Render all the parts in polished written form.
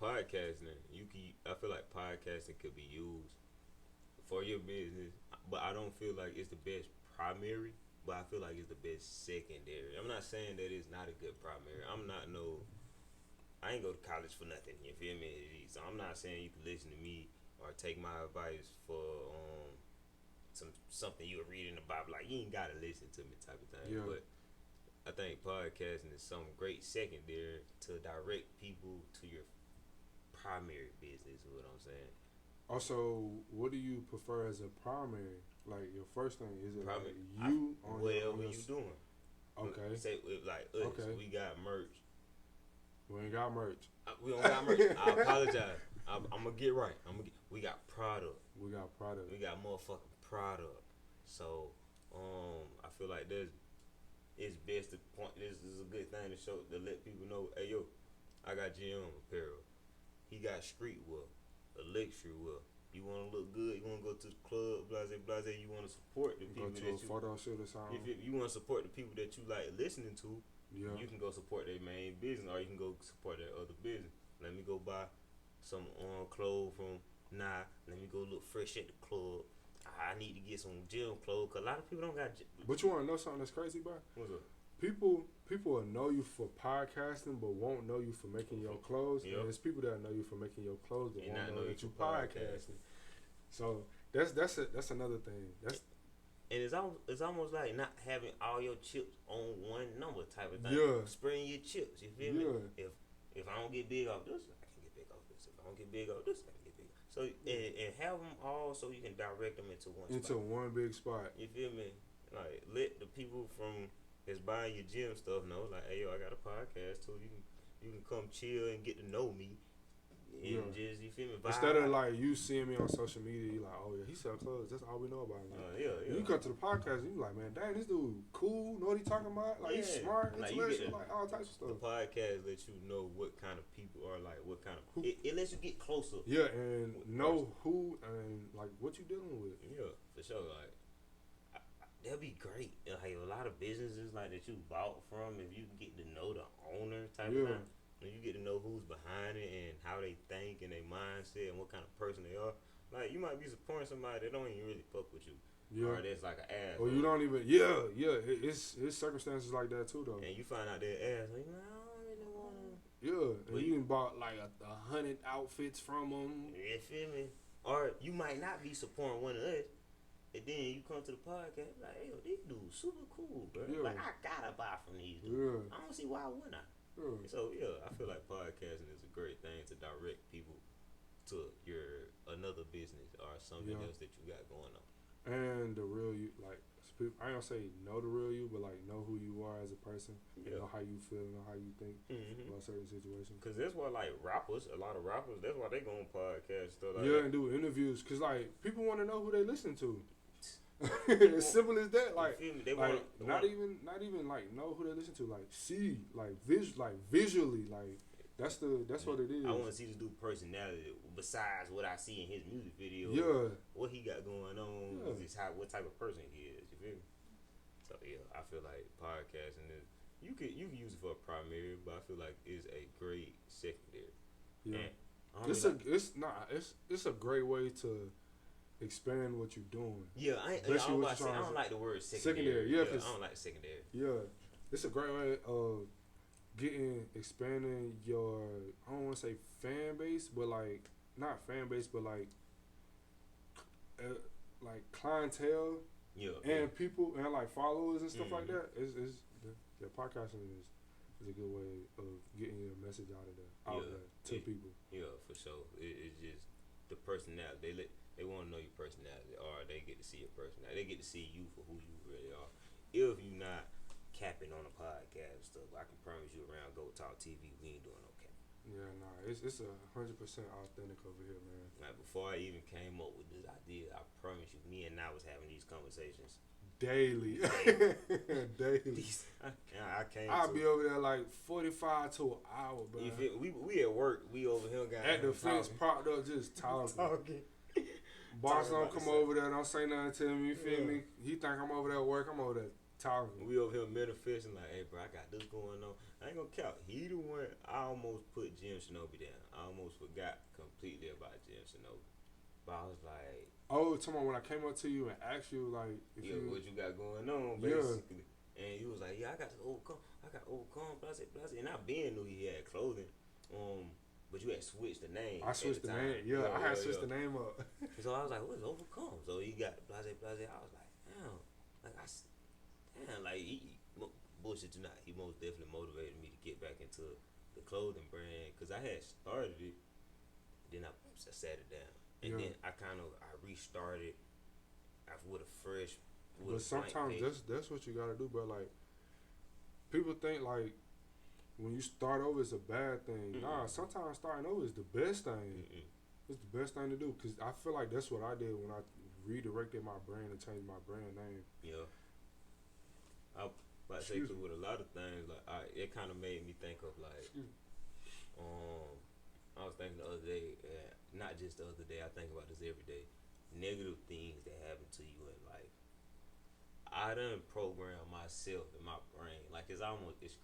podcasting, I feel like podcasting could be used for your business, but I don't feel like it's the best primary. But I feel like it's the best secondary. I'm not saying that it's not a good primary. I ain't go to college for nothing. You feel me? So I'm not saying you can listen to me or take my advice for something you would read in the Bible. Like, you ain't gotta listen to me type of thing. Yeah. But I think podcasting is some great secondary to direct people to your primary business. Is what I'm saying. Also, what do you prefer as a primary? Like, your first thing, is it primary, like you on whatever you doing? Okay. Say like us, okay. We got merch. We ain't got merch. We don't got merch. I apologize. I'm gonna get right. We got product. We got product. We got motherfucking product. So, I feel like it's best to point. This is a good thing to let people know. Hey yo, I got GM apparel. He got streetwear, electric wear. You want to look good. You want to go to the club, blase, blase. You want to support the people that you. Go to a photo shoot or something. If you want to support the people that you like listening to, yeah. You can go support their main business, or you can go support their other business. Let me go buy some clothes from Nah. Let me go look fresh at the club. I need to get some gym clothes, because a lot of people don't got. But you want to know something that's crazy, bro? What's up? People will know you for podcasting, but won't know you for making your clothes. Yep. And there's people that know you for making your clothes, but won't know that you podcasting. So that's another thing. And it's almost like not having all your chips on one number type of thing. Yeah. Spreading your chips. You feel me? If I don't get big off this, I can get big off this. If I don't get big off this, I can get big. So and have them all so you can direct them into one spot. Into one big spot. You feel me? Like, let the people from that's buying your gym stuff know, like, hey yo, I got a podcast too. You can come chill and get to know me. And just, you feel me? Instead of like you seeing me on social media, you like, oh yeah, he sell clothes. That's all we know about him. Yeah. You come to the podcast, and you like, man, dang, this dude cool. Know what he talking about? Like, he's smart, intellectual, like all types of stuff. The podcast lets you know what kind of people are, like, what kind of it lets you get closer. Yeah, and know who and like what you dealing with. Yeah, for sure. Like, that'd be great. Like, a lot of businesses like that you bought from, if you get to know the owner type of thing. When you get to know who's behind it and how they think and their mindset and what kind of person they are. Like, you might be supporting somebody that don't even really fuck with you. Yeah. Or that's like an ass. Or you don't even, it's circumstances like that too, though. And you find out their ass, like, I don't really want to. Yeah, and you bought like 100 outfits from them. You feel me? Or you might not be supporting one of us. And then you come to the podcast, like, hey, yo, these dudes super cool, bro. Yeah. Like, I gotta buy from these dudes. Yeah. I don't see why wouldn't I? So I feel like podcasting is a great thing to direct people to your another business or something else that you got going on. And the real you, like, I don't say know the real you, but like know who you are as a person, know how you feel, know how you think about certain situations. Cause that's why, like, a lot of rappers, that's why they go on podcasts stuff like and do interviews. Cause like people want to know who they listen to. As simple as that. Like, not even like know who they listen to. Like, see, like visually, like that's what it is. I want to see this dude's personality besides what I see in his music video. Yeah, what he got going on. Is what type of person he is. You feel me? So I feel like podcasting is you can use it for a primary, but I feel like it's a great secondary. Yeah, it's a great way to expand what you're doing. Yeah, I don't like the word secondary. Yeah, I don't like secondary. Yeah, it's a great way of expanding your, I don't want to say fan base, but like, not fan base, but like clientele. Yeah. And people, and like followers and stuff like that. The podcasting is a good way of getting your message out there to people. Yeah, for sure. It's just the personality. They want to know your personality, or they get to see your personality. They get to see you for who you really are. If you're not capping on a podcast and stuff, I can promise you around GoatTalkTv, we ain't doing no cap. Yeah, nah, it's 100% authentic over here, man. Like, before I even came up with this idea, I promise you, me and I was having these conversations daily. Daily. I'll be over there like 45 to an hour, bro. We at work, we over here got at the fence propped up, just talking. Boss don't come over there, don't say nothing to me. You feel me? He think I'm over there at work. I'm over there talking. We over here manifesting like, hey, bro, I got this going on. I ain't gonna count. He the one. I almost put Jim Shinobi down. I almost forgot completely about Jim Shinobi. But I was like, oh, tomorrow when I came up to you and asked you like, if yeah, what you got going on, basically. Yeah. And he was like, yeah, I got to overcome. Blah, blah, blah. And I been knew he had clothing. But you had switched the name. I switched the name. Yeah, I had switched the name up. So I was like, what's overcome? So he got blah, blah, blah. I was like, damn. Like, he bullshit you not. He most definitely motivated me to get back into the clothing brand. Because I had started it. Then I sat it down. And then I restarted with a fresh. But sometimes that's what you gotta do, bro. Like, people think like when you start over it's a bad thing. Mm-mm. Nah, sometimes starting over is the best thing. Mm-mm. It's the best thing to do because I feel like that's what I did when I redirected my brand and changed my brand name. Yeah. I say with a lot of things like it kind of made me think of like I was thinking the other day, not just the other day, I think about this every day. Negative things that happen to you in life. I done programmed myself in my brain. Like it's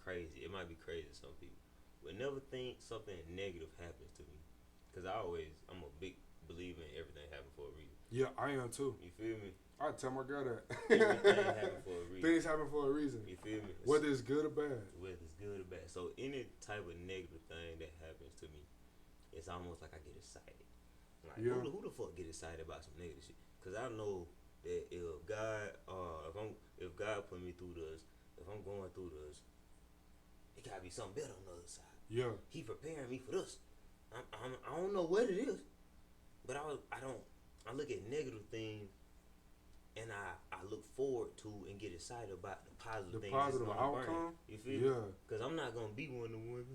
crazy. It might be crazy to some people. But never think something negative happens to me. Cause I'm a big believer in everything happen for a reason. Yeah, I am too. You feel me? I tell my girl that. Everything happen for a reason. Things happen for a reason. You feel me? Whether it's good or bad. Whether it's good or bad. So any type of negative thing that happens to me, it's almost like I get excited. Like who the fuck get excited about some negative shit? Cause I know that if God put me through this, if I'm going through this, it gotta be something better on the other side. Yeah. He preparing me for this. I don't know what it is, but I look at negative things and I look forward to and get excited about the positive things. The positive outcome. You feel me? Because I'm not gonna be one of the ones.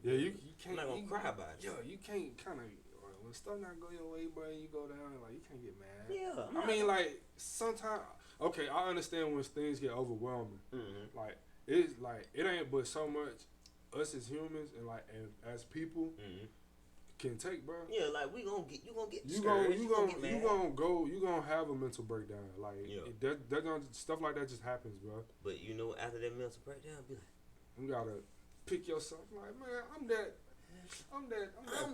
Yeah, you can't. I'm not gonna cry about it. Yeah, you can't kind of. When stuff not go your way, bro, you go down, like, you can't get mad. Yeah. I mean, like, sometimes, okay, I understand when things get overwhelming. Mm-hmm. Like, it's, like, it ain't but so much us as humans and, like, as people can take, bro. Yeah, like, you gonna get discouraged. You gonna have a mental breakdown. Like, stuff like that just happens, bro. But, after that mental breakdown, be like, you gotta pick yourself, like, man, I'm that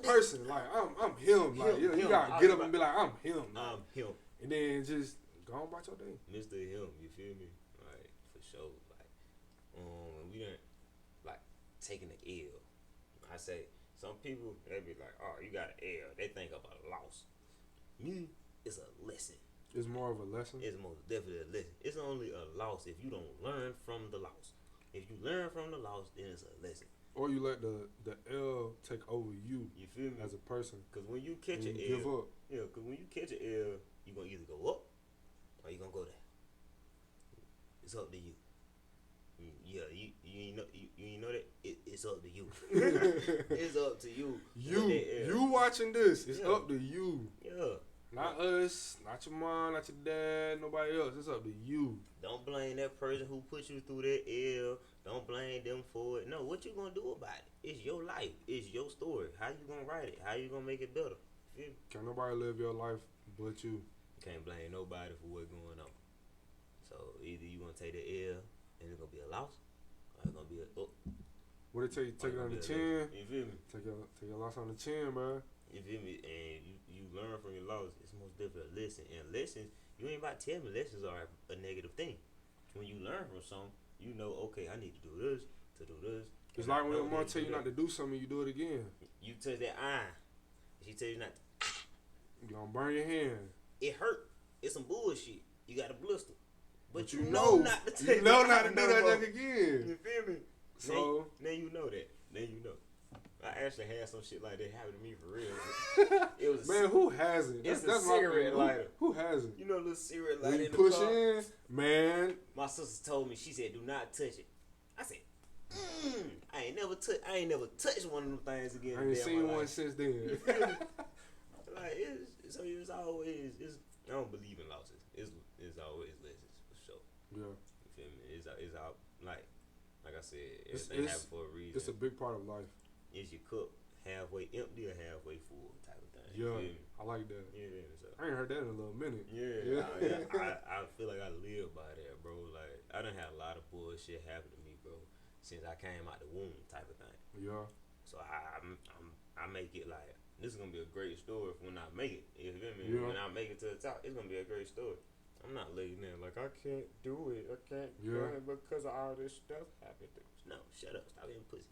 person. Like I'm him. Like you gotta get up and be like I'm him. I'm him. And then just go on about your day. Mr. Him, you feel me? Like for sure. Like we didn't like taking the L. I say some people they be like, oh, you got an L. They think of a loss. Me, it's a lesson. It's more of a lesson. It's most definitely a lesson. It's only a loss if you don't learn from the loss. If you learn from the loss, then it's a lesson. Or you let the L take over you. You feel me? As a person. Because when you catch an L, give up. Yeah, because when you catch an L, you gonna either go up or you gonna go down. It's up to you. Yeah, you know that it's up to you. It's up to you. You watching this? It's up to you. Yeah. Not us, not your mom, not your dad, nobody else. It's up to you. Don't blame that person who put you through that L. Don't blame them for it. No, what you gonna do about it? It's your life. It's your story. How you gonna write it? How you gonna make it better? Can't nobody live your life but you. Can't blame nobody for what's going on. So either you gonna take the L and it's gonna be a loss, or it's gonna be a up. What it tell you? Take it on the chin. You feel me? Take your loss on the chin, bro. You feel me? And you learn from your loss. It's most definitely a lesson. And lessons, you ain't about to tell me lessons are a negative thing. When you learn from something, you know, okay, I need to do this, to do this. It's like when your mom tell you not to do something, you do it again. You touch that eye. She tell you not to. You gonna burn your hand. It hurt. It's some bullshit. You got a blister. But you know not to you know not to do that junk again. You feel me? So now you know that. Now you know. I actually had some shit like that happen to me for real. It was man, who hasn't? That's a cigarette lighter. Who hasn't? You know, little cigarette lighter when you in the push car. in, man. My sister told me. She said, "Do not touch it." I said, I ain't never touched one of them things again. I ain't seen one since then. Like it's always. I don't believe in losses. It's always lessons for sure. Yeah. You feel me? It's all like I said, everything happens for a reason. It's a big part of life. Is your cup halfway empty or halfway full type of thing. Yeah, I like that. Yeah, so. I ain't heard that in a little minute. Yeah. I feel like I live by that, bro. Like I done had a lot of bullshit happen to me, bro, since I came out the womb, type of thing. Yeah. So I make it like this is gonna be a great story when I make it. You feel me? Yeah. When I make it to the top, it's gonna be a great story. I'm not laying there like I can't do it. I can't do it because of all this stuff happened. No, shut up. Stop being pussy.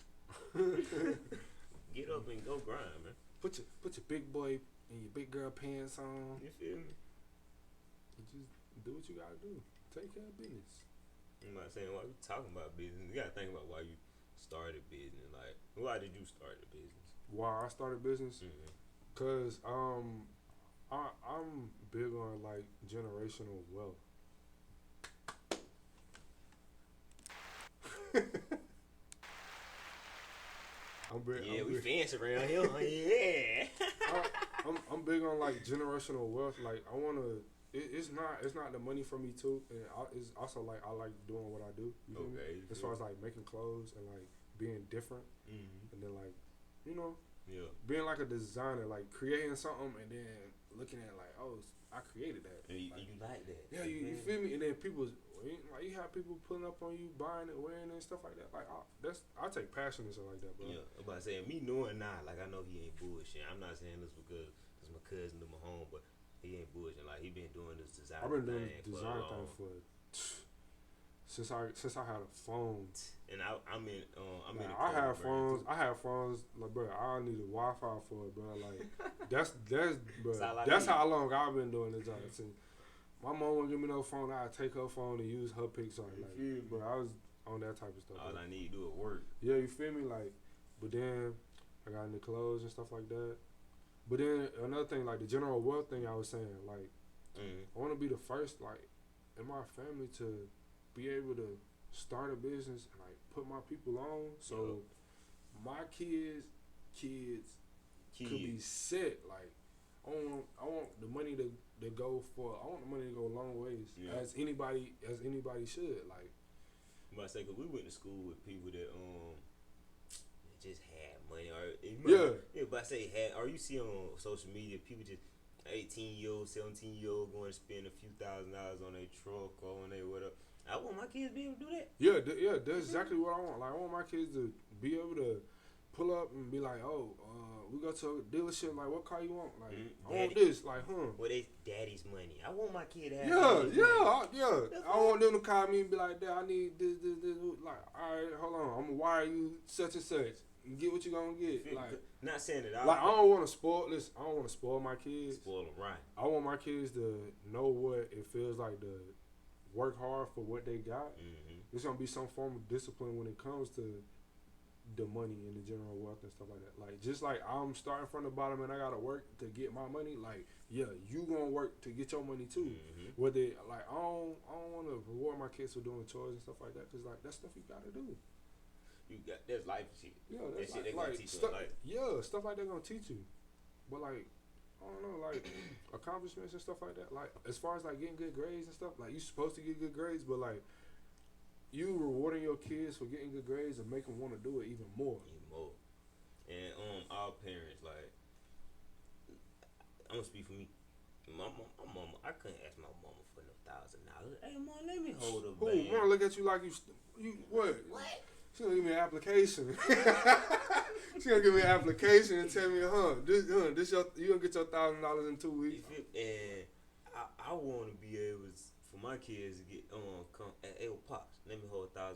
Get up and go grind, man. Put your big boy and your big girl pants on. You feel me? And just do what you gotta do. Take care of business. I'm not saying why you talking about business. You gotta think about why you started business. Like, why did you start the business? Why I started business? Mm-hmm. Cause I'm big on like generational wealth. We fancy around here. Yeah. I'm big on like generational wealth. Like I wanna. It's not the money for me too, and it's also like I like doing what I do. You feel me? As far as like making clothes and like being different, and then like, you know, being like a designer, like creating something and then looking at it like, oh, I created that. And you like that? Yeah, you feel me? And then people like you have people pulling up on you, buying it, wearing it, and stuff like that. Like I take passion and stuff like that, bro. Yeah, I'm about to say me knowing now, like I know he ain't bullshit. I'm not saying this because it's my cousin to my home, but he ain't bullshit. Like he been doing this design. I've been doing this design thing for since I had a phone. And I have phones. I have phones. Like, bro, I need a Wi-Fi for it, bro. Like that's bro. That's how long I've been doing this job. Since my mom wouldn't give me no phone, I'd take her phone and use her picture. Like, bro, I was on that type of stuff. All I need to do is work. Yeah, you feel me? Like, but then I got into clothes and stuff like that. But then another thing, like the general wealth thing I was saying, like I want to be the first, like in my family to be able to start a business and like put my people on, so my kids could be set. Like I want the money to go for. I want the money to go a long ways, as anybody should. Like I'm about to say, cause we went to school with people that just had money, but I say had, or you see on social media people just 18-year-old, 17-year-old going to spend a few $1,000s on their truck or on their whatever. I want my kids to be able to do that. Yeah, that's exactly what I want. Like I want my kids to be able to pull up and be like, oh, we go to a dealership. Like, what car you want? Like, I want this. Like, Well, it's daddy's money. I want my kid to have money. I want them to call me and be like, Dad, I need this. Like, all right, hold on. I'm gonna wire you such and such. Get what you gonna get. Like, not saying that. I don't want to spoil this. I don't want to spoil my kids. Spoil them right. I want my kids to know what it feels like to work hard for what they got. There's gonna be some form of discipline when it comes to the money and the general wealth and stuff like that. Like just like I'm starting from the bottom and I gotta work to get my money. Like you gonna work to get your money too. Whether like I don't want to reward my kids for doing chores and stuff like that, because like that's stuff you gotta do. There's life shit. Yeah, that's shit they like, gonna teach you. Like stuff like that gonna teach you. But like I don't know, like accomplishments and stuff like that. Like as far as like getting good grades and stuff, like you supposed to get good grades, but like you rewarding your kids for getting good grades and make them want to do it even more. And our parents, like I'm gonna speak for me. My mama, I couldn't ask my mama for no $1,000. Hey, mom, let me hold a bag. Who wanna look at you like you what? What? She gonna give me an application. She gonna give me an application and tell me, this you gonna get your $1,000 in 2 weeks. And I want to be able to, for my kids to get come. Hey, pops, let me hold $1,000.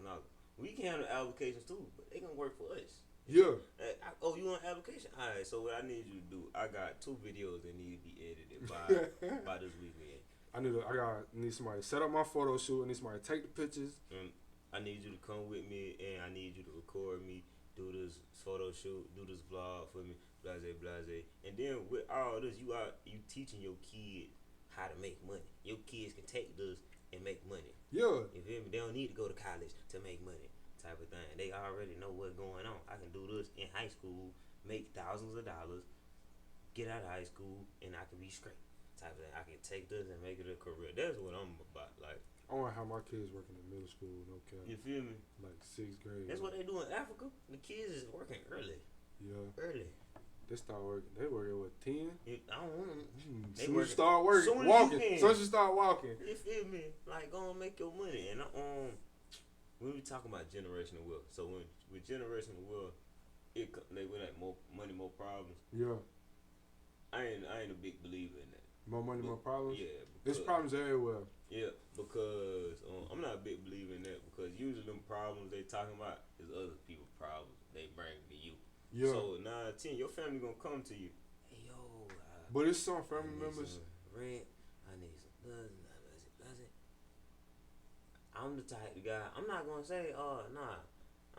We can handle applications too, but they gonna work for us. Yeah. You want an application? All right. So what I need you to do, I got 2 videos that need to be edited by this weekend. I need somebody to set up my photo shoot. I need somebody to take the pictures. I need you to come with me, and I need you to record me, do this photo shoot, do this vlog for me, blase. And then with all this, you teaching your kids how to make money. Your kids can take this and make money. Yeah. You feel me? They don't need to go to college to make money, type of thing. They already know what's going on. I can do this in high school, make thousands of dollars, get out of high school, and I can be straight, type of thing. I can take this and make it a career. That's what I'm about. Like, I want to have my kids working in middle school, no cap. You feel me? Like 6th grade. That's what they do in Africa. The kids is working early. Yeah. Early. They start working. They work at what, 10? I don't want them. Soon as you start working, walking. Soon as you start walking. You feel me? Like, go and make your money. And when we talking about generational wealth, so when with generational wealth, they like more money, more problems. Yeah. I ain't a big believer in that. More money, more problems. Yeah. There's problems everywhere. Yeah, because I'm not a big believer in that because usually them problems they talking about is other people's problems they bring to you. Yeah. So 9 or 10, your family gonna come to you. Hey yo. But it's some family members. Rent. I need some does it. I'm the type of guy. I'm not gonna say, nah,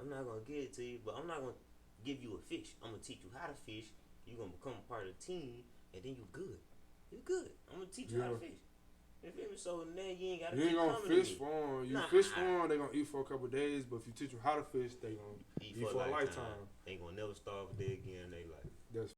I'm not gonna give it to you, but I'm not gonna give you a fish. I'm gonna teach you how to fish. You gonna become a part of the team, and then you good. You good. I'm gonna teach you how to fish. You feel me? So now you ain't gotta. You ain't gonna fish for them. You fish for them, they gonna eat for a couple of days. But if you teach them how to fish, they gonna eat for a lifetime. They ain't gonna never starve a day again in their life.